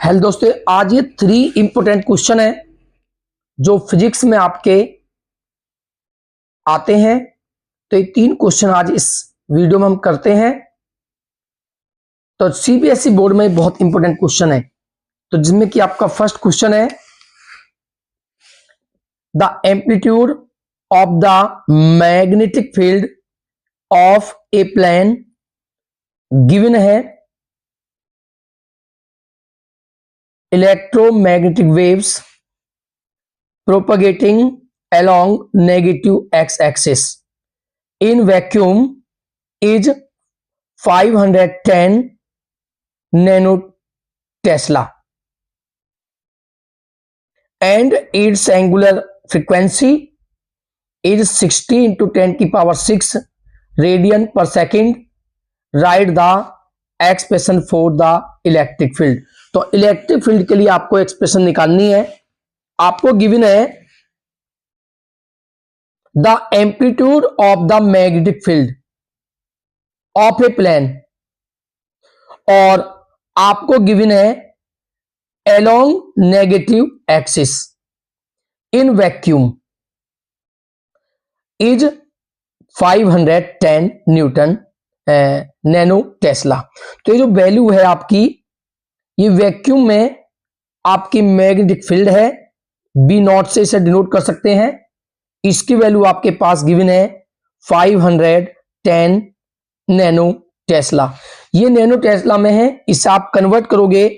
Hello दोस्तों, आज ये 3 इंपोर्टेंट क्वेश्चन है जो फिजिक्स में आपके आते हैं। तो ये 3 क्वेश्चन आज इस वीडियो में हम करते हैं। तो सीबीएसई बोर्ड में बहुत इंपोर्टेंट क्वेश्चन है, तो जिसमें कि आपका फर्स्ट क्वेश्चन है the amplitude of the magnetic field of a plane given है electromagnetic waves propagating along negative x-axis in vacuum is 510 nanotesla and its angular frequency is 60 into 10 की power 6 radian per second. Write the expression for the electric field. तो electric field के लिए आपको expression निकालनी है। आपको given है the amplitude of the magnetic field of a plane और आपको गिवन है along negative axis in vacuum is 510 newton nano tesla. तो ये जो वैल्यू है आपकी, ये वैक्यूम में आपकी मैग्नेटिक फील्ड है, बी नॉट से इसे डिनोट कर सकते हैं। इसकी वैल्यू आपके पास गिवन है 510 नैनो टेस्ला। ये नैनो टेस्ला में है, इसे आप कन्वर्ट करोगे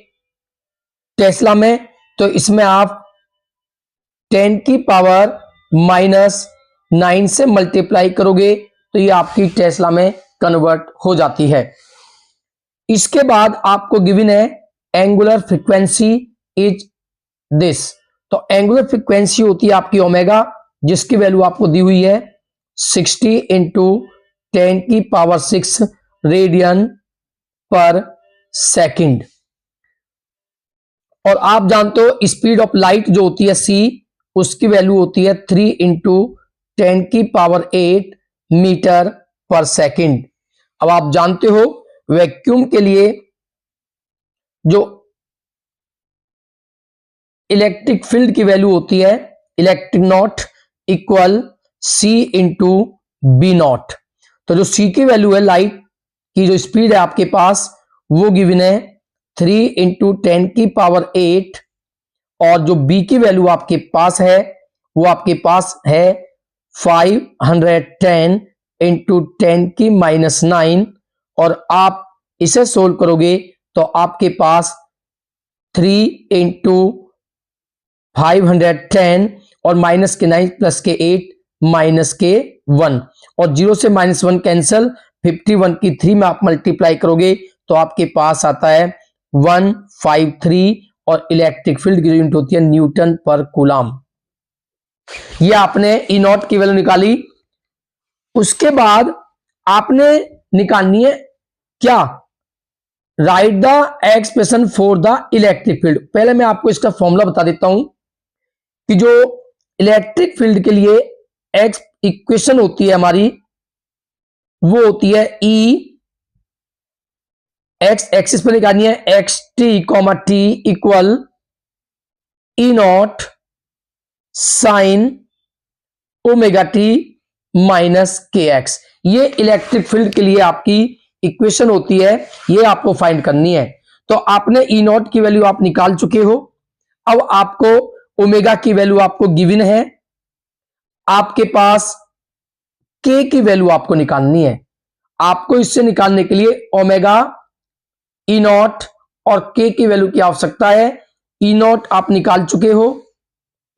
टेस्ला में तो इसमें आप 10 की पावर -9 से मल्टीप्लाई करोगे तो ये आपकी टेस्ला में कन्वर्ट हो जाती है। इसके बाद आपको गिवन है एंगुलर फ्रीक्वेंसी इज दिस। तो एंगुलर फ्रीक्वेंसी होती है आपकी ओमेगा, जिसकी वैल्यू आपको दी हुई है 60 इंटू 10 की पावर 6 रेडियन पर सेकंड। और आप जानते हो स्पीड ऑफ लाइट जो होती है c, उसकी वैल्यू होती है 3 इंटू 10 की पावर 8 मीटर पर सेकंड। अब आप जानते हो वैक्यूम के लिए जो इलेक्ट्रिक फील्ड की वैल्यू होती है इलेक्ट्रिक नॉट इक्वल c इंटू बी नॉट। तो जो c की वैल्यू है, लाइट की जो स्पीड है आपके पास, वो गिवन है 3 इंटू 10 की पावर 8 और जो b की वैल्यू आपके पास है वो आपके पास है 510 इंटू 10 की -9 और आप इसे सोल्व करोगे तो आपके पास 3 इंटू 510 और माइनस के 9 प्लस के 8 माइनस के 1 और 0 से -1 कैंसल, 51 की 3 में आप मल्टीप्लाई करोगे तो आपके पास आता है 153 और इलेक्ट्रिक फील्ड की यूनिट होती है न्यूटन पर कूलम। ये आपने ई नॉट की वैल्यू निकाली। उसके बाद आपने निकालनी है क्या, right the expression for the electric field. पहले मैं आपको इसका फॉर्मूला बता देता हूं कि जो इलेक्ट्रिक फील्ड के लिए एक्स इक्वेशन होती है हमारी, वो होती है E एक्स एक्सिस पर निकालनी है x T comma T equal E not sine omega T minus के एक्स। ये इलेक्ट्रिक फील्ड के लिए आपकी इक्वेशन होती है, ये आपको फाइंड करनी है। तो आपने ई नॉट की वैल्यू आप निकाल चुके हो। अब आपको ओमेगा की वैल्यू आपको गिवन है, आपके पास के की वैल्यू आपको निकालनी है। आपको इससे निकालने के लिए ओमेगा, ई नॉट और के की वैल्यू की आवश्यकता है। ई नॉट आप निकाल चुके हो,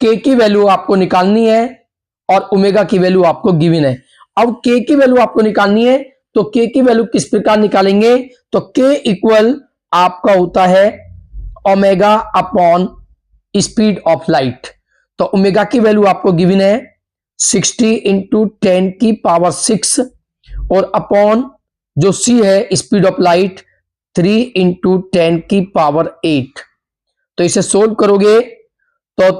के की वैल्यू आपको निकालनी है और ओमेगा की वैल्यू आपको गिवन है। अब के की वैल्यू आपको निकालनी है तो के की वैल्यू किस प्रकार निकालेंगे, तो के इक्वल आपका होता है omega upon speed of light. तो ओमेगा की वैल्यू आपको गिवन है 60 इंटू 10 की पावर 6 और अपॉन जो सी है स्पीड ऑफ लाइट 3 इंटू 10 की पावर 8। तो इसे सोल्व करोगे तो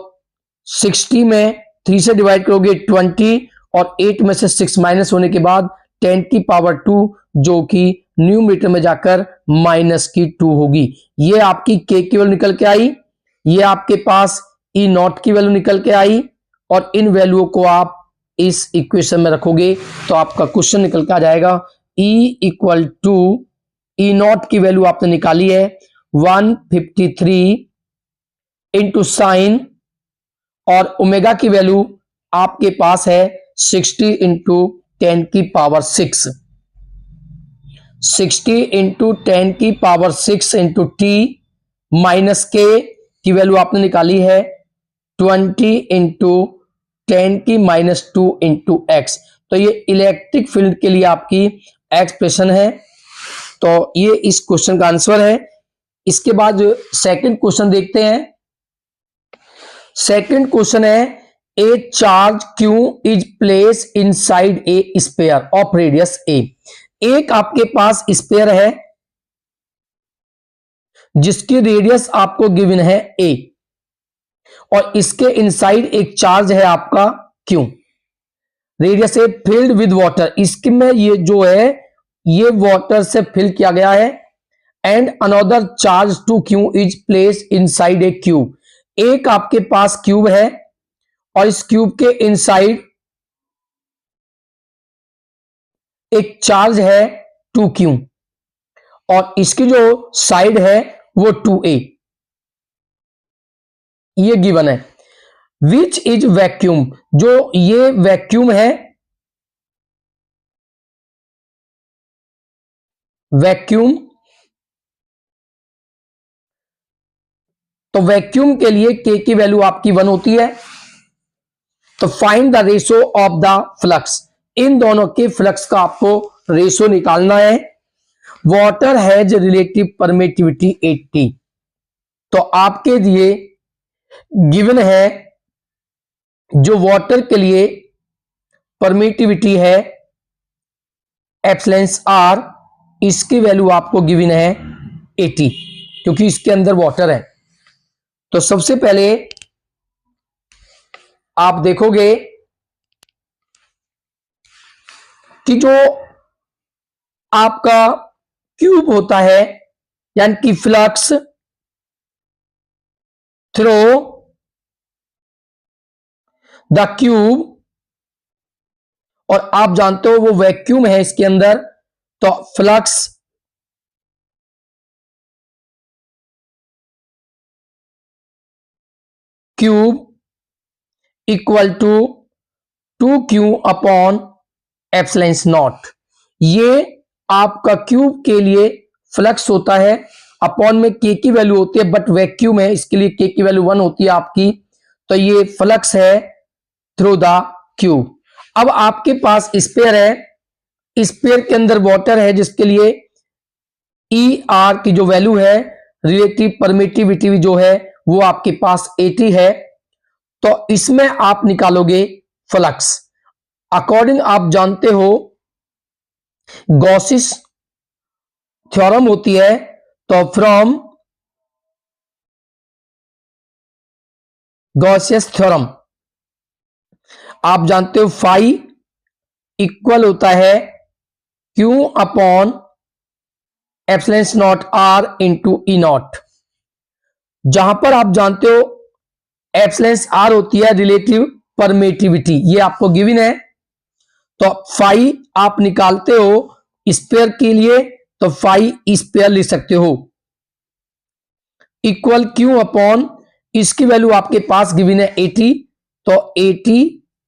60 में 3 से डिवाइड करोगे 20 और 8 में से 6 माइनस होने के बाद 10 की पावर 2 जो कि न्यूमरेटर में जाकर -2 होगी। ये आपकी के की वैल्यू निकल के आई, ये आपके पास ई नॉट की वैल्यू निकल के आई, और इन वैल्यूओं को आप इस इक्वेशन में रखोगे तो आपका क्वेश्चन निकल के आ जाएगा। E equal to E naught की वैल्यू आपने निकाली है 153 इंटू साइन, और ओमेगा की वैल्यू आपके पास है 60 इंटू 10 की पावर 6, 60 इंटू 10 की पावर 6 इंटू टी, माइनस के की वैल्यू आपने निकाली है 20 इंटू 10 की -2 इंटू एक्स। तो ये इलेक्ट्रिक फील्ड के लिए आपकी एक्सप्रेशन है। तो ये इस क्वेश्चन का आंसर है। इसके बाद सेकंड क्वेश्चन देखते हैं। सेकंड क्वेश्चन है a charge q is place inside a sphere of radius a. एक आपके पास स्फीयर है जिसकी रेडियस आपको गिवन है ए, और इसके इनसाइड एक चार्ज है आपका Q. Radius A filled with water, इसमें ये जो है ये वाटर से फिल किया गया है। And another charge two Q is place inside a cube. एक आपके पास क्यूब है और इस क्यूब के इनसाइड एक चार्ज है 2q, और इसकी जो साइड है वो 2a, ये गिवन है। विच इज वैक्यूम, जो ये वैक्यूम है, वैक्यूम, तो वैक्यूम के लिए k की वैल्यू आपकी 1 होती है। तो find the ratio of the flux, इन दोनों के फ्लक्स का आपको रेशो निकालना है। वाटर हैज रिलेटिव परमिटिविटी 80, तो आपके लिए गिवन है जो वाटर के लिए परमिटिविटी है एप्सिलॉन आर, इसकी वैल्यू आपको गिवन है 80, क्योंकि इसके अंदर वाटर है। तो सबसे पहले आप देखोगे कि जो आपका क्यूब होता है, यानी कि फ्लक्स थ्रू द क्यूब, और आप जानते हो वो वैक्यूम है इसके अंदर, तो flux cube equal to 2q upon epsilon naught. ये आपका क्यूब के लिए फ्लक्स होता है, अपॉन में k की वैल्यू होती है, बट वैक्यूम है इसके लिए k की वैल्यू 1 होती है आपकी। तो ये फ्लक्स है थ्रू द क्यूब। अब आपके पास स्फीयर है, स्फीयर के अंदर वाटर है जिसके लिए ई आर की जो वैल्यू है, रिलेटिव परमिटिविटी जो है वो आपके पास 80 है। तो इसमें आप निकालोगे फ्लक्स अकॉर्डिंग, आप जानते हो गॉसिस थ्योरम होती है, तो फ्रॉम गॉसियस थ्योरम आप जानते हो फाई इक्वल होता है Q upon epsilon naught R into E naught, जहां पर आप जानते हो एप्सिलॉन आर होती है रिलेटिव परमिटिविटी, ये आपको गिवन है। तो फाई आप निकालते हो स्फीयर के लिए, तो फाई स्फीयर लिख सकते हो इक्वल क्यू अपॉन, इसकी वैल्यू आपके पास गिवन है 80, तो 80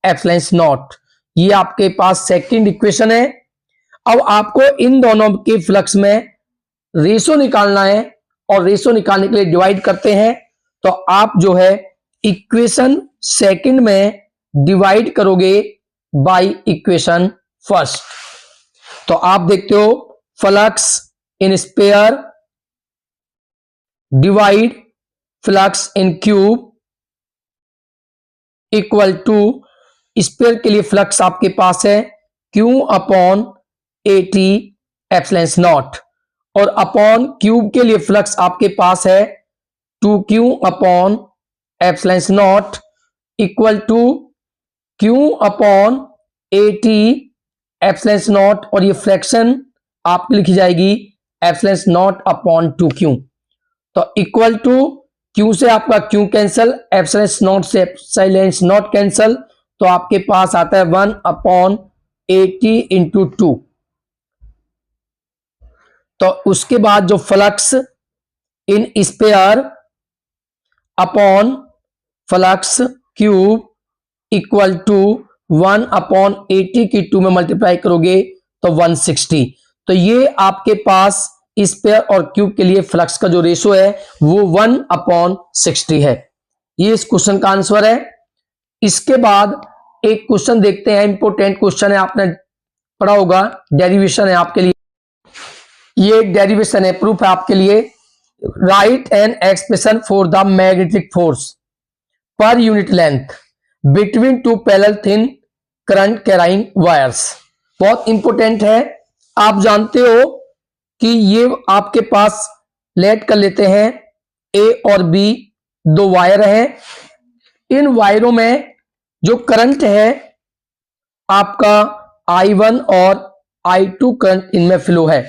एप्सिलॉन नॉट, ये आपके पास सेकंड इक्वेशन है। अब आपको इन दोनों के फ्लक्स में रेशो निकालना है, और रेशो निकालने के लिए डिवाइड करते हैं। तो आप जो है इक्वेशन सेकंड में डिवाइड करोगे बाय इक्वेशन फर्स्ट। तो आप देखते हो flux in sphere divide flux in cube equal to, sphere के लिए फ्लक्स आपके पास है क्यू अपॉन 80 एप्सिलॉन नॉट, और अपॉन क्यूब के लिए फ्लक्स आपके पास है 2q upon epsilon naught equal to q upon 80 epsilon naught, और ये फ्रैक्शन आपकी लिखी जाएगी एप्सिलॉन नॉट अपॉन 2q। तो इक्वल टू q से आपका q कैंसल, एप्सिलॉन नॉट से एप्सिलॉन नॉट कैंसल, तो आपके पास आता है 1/80 इंटू 2। तो उसके बाद जो flux in sphere upon flux cube equal to 1/80 की 2 में मल्टीप्लाई करोगे तो 160। तो ये आपके पास स्पेयर और क्यूब के लिए फ्लक्स का जो रेशो है वो 1/60 है। ये इस क्वेश्चन का आंसर है। इसके बाद एक क्वेश्चन देखते हैं, इंपॉर्टेंट क्वेश्चन है, आपने पढ़ा होगा, डेरिवेशन है आपके लिए। ये डेरिवेशन है, प्रूफ है आपके लिए। Right an expression for the magnetic force per unit length between two parallel thin current carrying wires. बहुत इंपॉर्टेंट है। आप जानते हो कि ये आपके पास लेट कर लेते हैं ए और बी, दो वायर हैं। इन वायरों में जो करंट है आपका I1 और I2 करंट इनमें फ्लो है।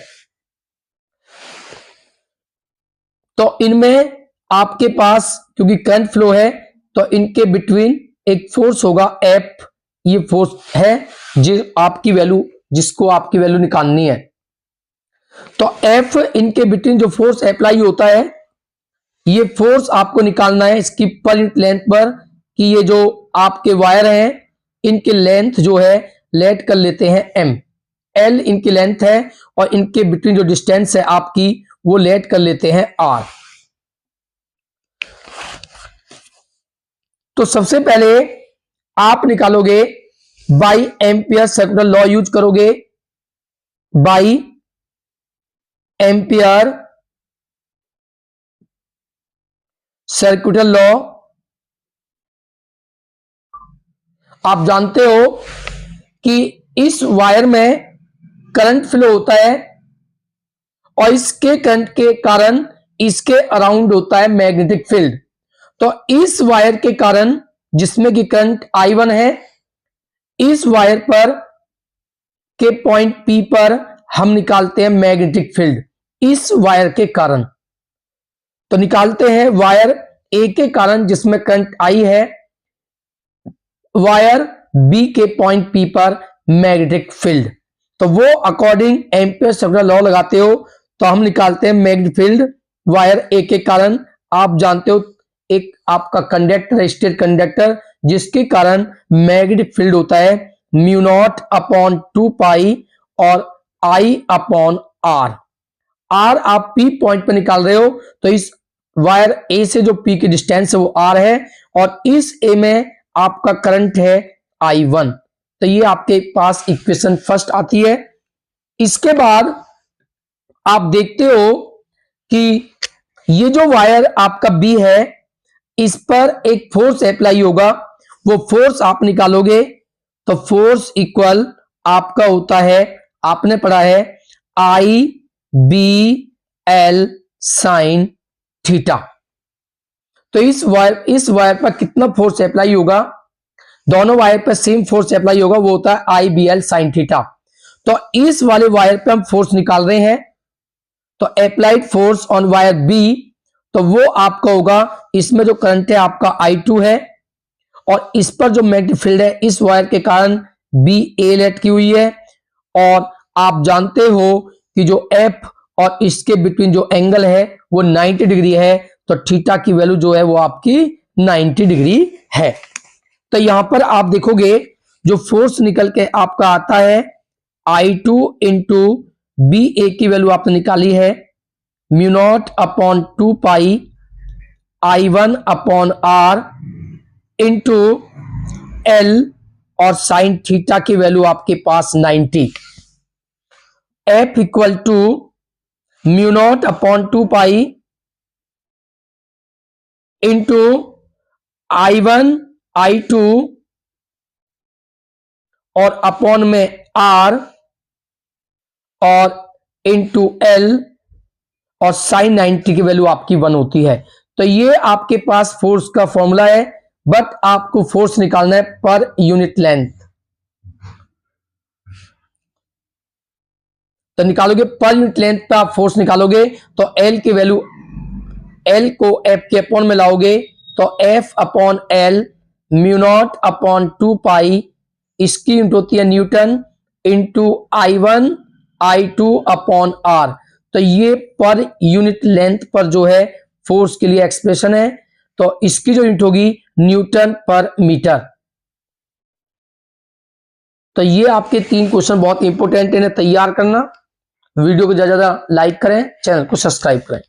तो इनमें आपके पास क्योंकि करंट फ्लो है तो इनके बिटवीन एक फोर्स होगा F। ये फोर्स है जिसको आपकी वैल्यू निकालनी है। तो F इनके बिटवीन जो फोर्स अप्लाई होता है, ये फोर्स आपको निकालना है इसकी पर यूनिट लेंथ पर, कि ये जो आपके वायर हैं इनके लेंथ जो है लेट कर लेते हैं M, L इनकी लेंथ है, और इनके बिटवीन जो डिस्टेंस है आपकी वो लेट कर लेते हैं R। तो सबसे पहले आप निकालोगे by ampere circular law use करोगे। बाई एम्पियर सर्कुलर लॉ आप जानते हो कि इस वायर में करंट फ्लो होता है और इसके करंट के कारण इसके अराउंड होता है मैग्नेटिक फील्ड। तो इस वायर के कारण जिसमें कि करंट I1 है, इस वायर पर के पॉइंट P पर हम निकालते हैं मैग्नेटिक फील्ड इस वायर के कारण। तो निकालते हैं वायर A के कारण जिसमें करंट I है, वायर B के पॉइंट P पर मैग्नेटिक फील्ड। तो वो अकॉर्डिंग एम्पियर सर्कुलर लॉ लगाते हो तो हम निकालते हैं मैग्नेटिक फील्ड वायर A के कारण। आप जानते हो एक आपका कंडक्टर, स्टेट कंडक्टर, जिसके कारण मैग्नेटिक फील्ड होता है म्यू नॉट अपॉन 2 पाई और I अपॉन R। R आप P पॉइंट पर निकाल रहे हो तो इस वायर A से जो P की डिस्टेंस है वो R है, और इस A में आपका करंट है I1। तो ये आपके पास इक्वेशन फर्स्ट आती है। इसके बाद आप देखते हो कि ये जो वायर आपका B है इस पर एक फोर्स अप्लाई होगा, वो फोर्स आप निकालोगे तो फोर्स इक्वल आपका होता है, आपने पढ़ा है I/B/L sin थीटा। तो इस वायर पर कितना फोर्स अप्लाई होगा, दोनों वायर पर सेम फोर्स अप्लाई होगा, वो होता है I/B/L sin थीटा। तो इस वाले वायर पे हम फोर्स निकाल रहे हैं, तो applied force on wire B, तो वो आपका होगा, इसमें जो करंट है आपका I2 है, और इस पर जो मैग्नेटिक फील्ड है इस वायर के कारण BA लेट की हुई है। और आप जानते हो कि जो F और इसके बिटवीन जो एंगल है वो 90 डिग्री है, तो थीटा की वैल्यू जो है वो आपकी 90 डिग्री है। तो यहां पर आप देखोगे जो फोर्स निकल के आपका आता है I2 इंटू BA की वैल्यू आपने निकाली है mu naught upon 2 pi I1 upon R into L, और साइन थीटा की वैल्यू आपके पास 90। F equal to mu naught upon 2 pi into I1 I2 और अपॉन में R और इंटू L, और साइन 90 की वैल्यू आपकी 1 होती है। तो ये आपके पास फोर्स का फॉर्मूला है, बट आपको फोर्स निकालना है पर यूनिट लेंथ। तो निकालोगे पर यूनिट लेंथ पे आप फोर्स निकालोगे तो एल की वैल्यू, एल को एफ के अपॉन में लाओगे तो F upon L mu naught upon 2 पाई, इसकी यूनिट होती है Newton, into I1 I2 upon are. तो ये पर यूनिट लेंथ पर जो है फोर्स के लिए एक्सप्रेशन है, तो इसकी जो यूनिट होगी न्यूटन पर मीटर। तो ये आपके 3 क्वेश्चन बहुत इंपॉर्टेंट है, इन्हें तैयार करना। वीडियो को ज्यादा लाइक करें, चैनल को सब्सक्राइब करें।